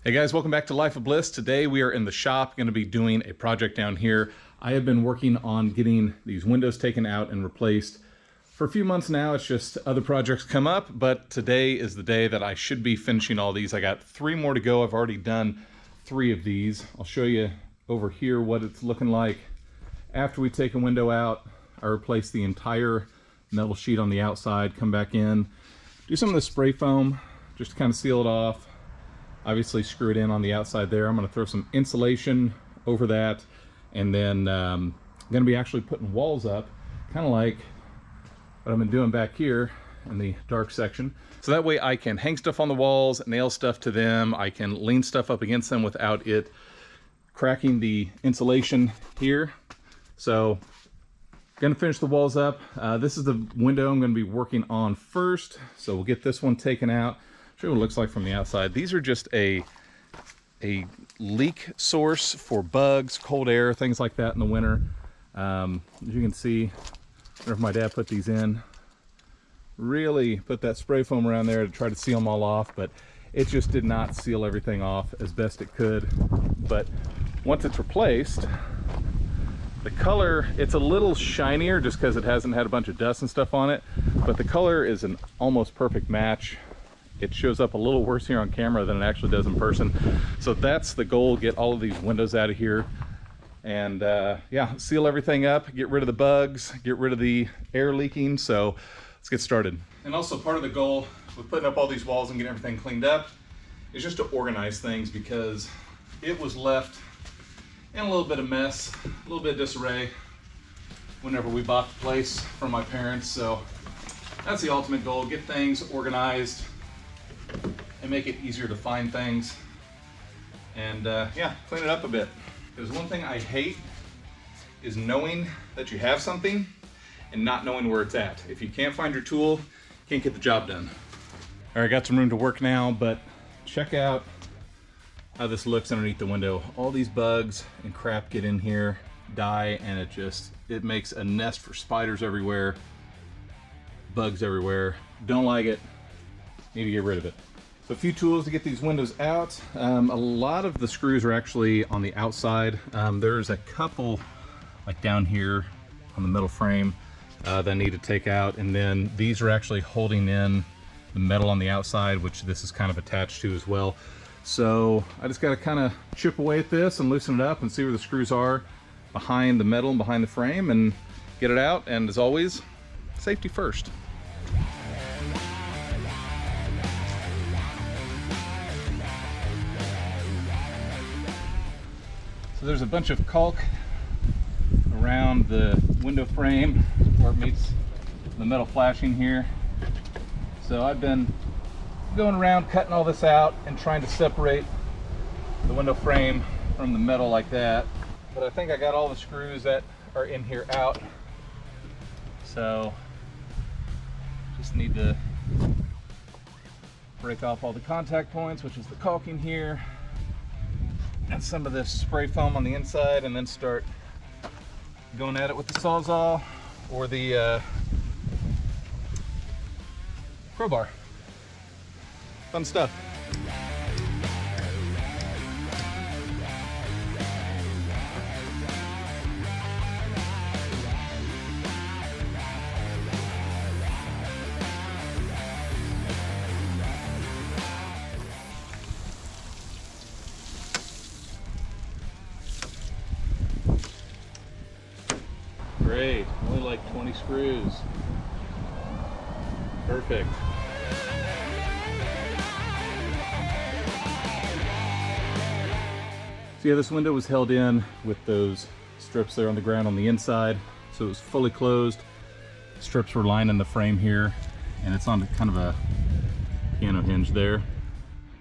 Hey guys, welcome back to Life of Bliss. Today we are in the shop, going to be doing a project down here. I have been working on getting these windows taken out and replaced for a few months now. It's just other projects come up, but today is the day that I should be finishing all these. I got 3 more to go. I've already done 3 of these. I'll show you over here what it's looking like after we take a window out. I replace the entire metal sheet on the outside, come back in, do some of the spray foam just to kind of seal it off. Obviously screw it in on the outside there. I'm going to throw some insulation over that, and then I'm going to be actually putting walls up, kind of like what I've been doing back here in the dark section. So that way I can hang stuff on the walls, nail stuff to them, I can lean stuff up against them without it cracking the insulation here. So going to finish the walls up. This is the window I'm going to be working on first. So we'll get this one taken out. Show you what it looks like from the outside. These are just a leak source for bugs, cold air, things like that in the winter. As you can see, whenever my dad put these in, really put that spray foam around there to try to seal them all off, but it just did not seal everything off as best it could. But once it's replaced, the color, it's a little shinier just because it hasn't had a bunch of dust and stuff on it, but the color is an almost perfect match. It shows up a little worse here on camera than it actually does in person. So that's the goal, get all of these windows out of here and yeah, seal everything up, get rid of the bugs, get rid of the air leaking. So let's get started. And also part of the goal with putting up all these walls and getting everything cleaned up is just to organize things, because it was left in a little bit of mess, a little bit of disarray whenever we bought the place from my parents. So that's the ultimate goal, get things organized and make it easier to find things, and yeah, clean it up a bit. Because one thing I hate is knowing that you have something and not knowing where it's at. If you can't find your tool, you can't get the job done. All right, got some room to work now, but check out how this looks underneath the window. All these bugs and crap get in here, die, and it makes a nest for spiders everywhere, bugs everywhere. Don't like it. Need to get rid of it. So a few tools to get these windows out. A lot of the screws are actually on the outside. There's a couple like down here on the metal frame that I need to take out, and then these are actually holding in the metal on the outside, which this is kind of attached to as well. So I just got to kind of chip away at this and loosen it up and see where the screws are behind the metal and behind the frame and get it out. And as always, safety first. So there's a bunch of caulk around the window frame where it meets the metal flashing here. So I've been going around cutting all this out and trying to separate the window frame from the metal like that. But I think I got all the screws that are in here out. So just need to break off all the contact points, which is the caulking here, and some of this spray foam on the inside, and then start going at it with the Sawzall or the crowbar. Fun stuff. Great, only like 20 screws. Perfect. So yeah, this window was held in with those strips there on the ground on the inside. So it was fully closed. Strips were lining the frame here, and it's on kind of a piano hinge there.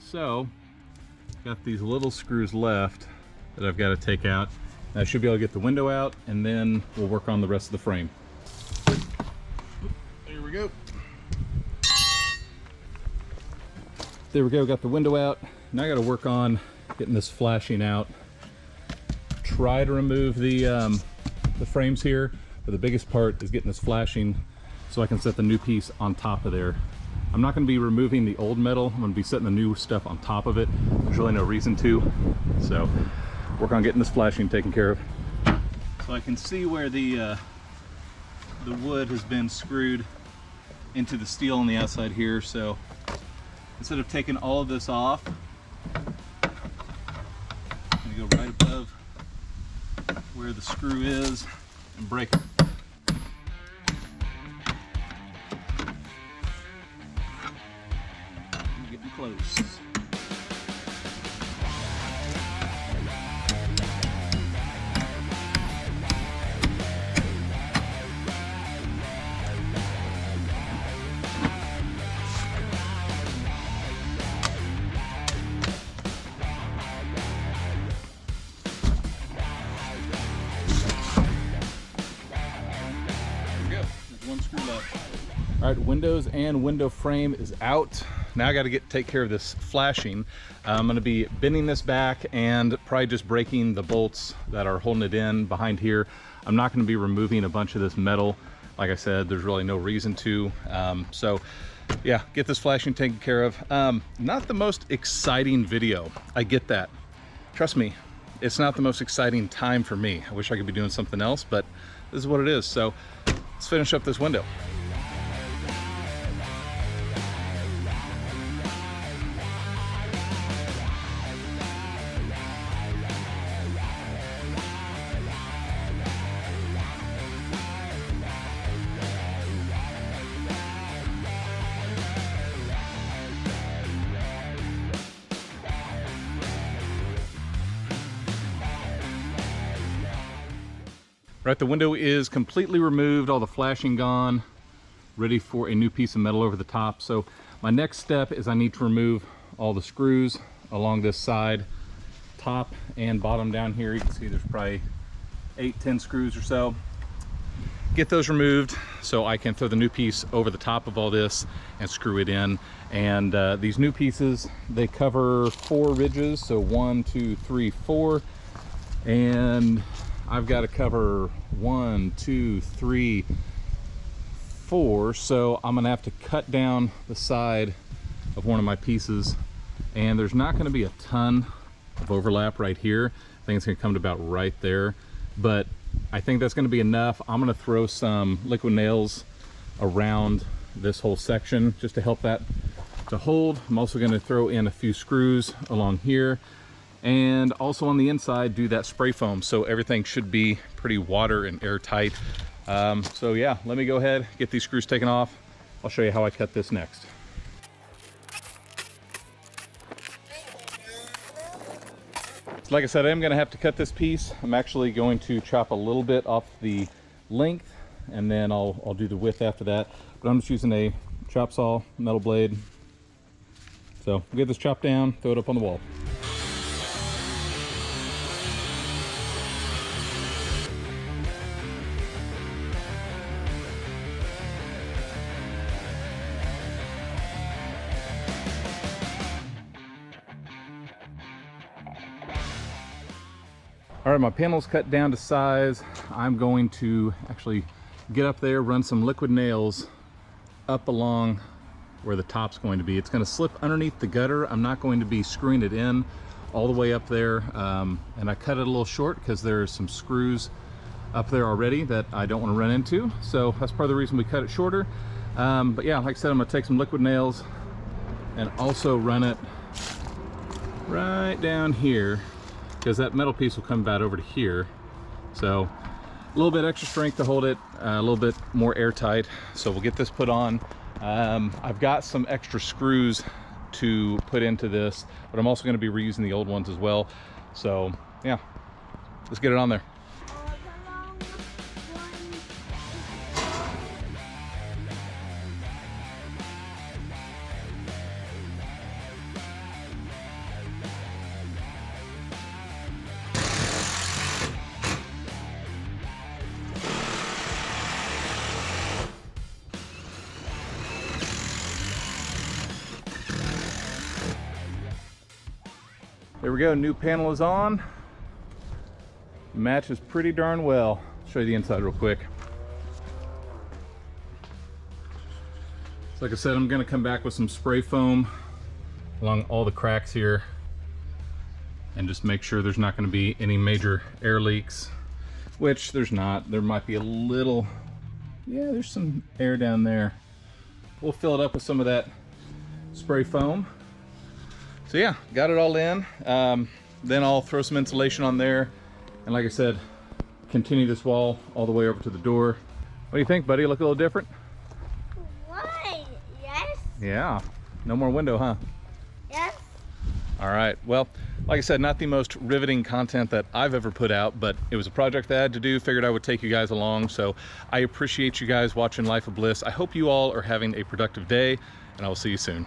So got these little screws left that I've got to take out. I should be able to get the window out, and then we'll work on the rest of the frame. There we go. There we go, got the window out. Now I got to work on getting this flashing out. Try to remove the frames here, but the biggest part is getting this flashing so I can set the new piece on top of there. I'm not going to be removing the old metal. I'm going to be setting the new stuff on top of it. There's really no reason to. So work on getting this flashing taken care of. So I can see where the wood has been screwed into the steel on the outside here. So instead of taking all of this off, I'm going to go right above where the screw is and break it. I'm getting close. One screw left. All right, windows and window frame is out. Now I got to take care of this flashing. I'm going to be bending this back and probably just breaking the bolts that are holding it in behind here. I'm not going to be removing a bunch of this metal. Like I said, there's really no reason to. So yeah, get this flashing taken care of. Not the most exciting video. I get that. Trust me, it's not the most exciting time for me. I wish I could be doing something else, but this is what it is. So let's finish up this window. Right, the window is completely removed, all the flashing gone, ready for a new piece of metal over the top. So my next step is I need to remove all the screws along this side, top and bottom down here. You can see there's probably 8-10 screws or so. Get those removed so I can throw the new piece over the top of all this and screw it in. And these new pieces, they cover 4 ridges, so 1, 2, 3, 4, and I've got to cover 1, 2, 3, 4, so I'm gonna have to cut down the side of one of my pieces, and there's not going to be a ton of overlap right here. I think it's going to come to about right there, but I think that's going to be enough. I'm going to throw some liquid nails around this whole section just to help that to hold. I'm also going to throw in a few screws along here, and also on the inside do that spray foam, so everything should be pretty water and airtight. So yeah, let me go ahead, get these screws taken off. I'll show you how I cut this next. So like I said, I'm going to have to cut this piece. I'm actually going to chop a little bit off the length, and then I'll do the width after that. But I'm just using a chop saw, metal blade. So we'll get this chopped down, throw it up on the wall. All right, my panel's cut down to size. I'm going to actually get up there, run some liquid nails up along where the top's going to be. It's going to slip underneath the gutter. I'm not going to be screwing it in all the way up there. And I cut it a little short because there's some screws up there already that I don't want to run into. So that's part of the reason we cut it shorter. But yeah, like I said, I'm going to take some liquid nails and also run it right down here, because that metal piece will come about over to here. So a little bit extra strength to hold it, a little bit more airtight. So we'll get this put on. I've got some extra screws to put into this, but I'm also going to be reusing the old ones as well. So yeah, let's get it on there. There we go, new panel is on. Matches pretty darn well. I'll show you the inside real quick. So Like I said, I'm gonna come back with some spray foam along all the cracks here and just make sure there's not gonna be any major air leaks, which there's not. There might be a little, yeah, there's some air down there. We'll fill it up with some of that spray foam. So yeah, got it all in. Then I'll throw some insulation on there. And like I said, continue this wall all the way over to the door. What do you think, buddy? Look a little different? Why? Yes. Yeah. No more window, huh? Yes. All right. Well, like I said, not the most riveting content that I've ever put out, but it was a project that I had to do. Figured I would take you guys along. So I appreciate you guys watching Life of Bliss. I hope you all are having a productive day, and I will see you soon.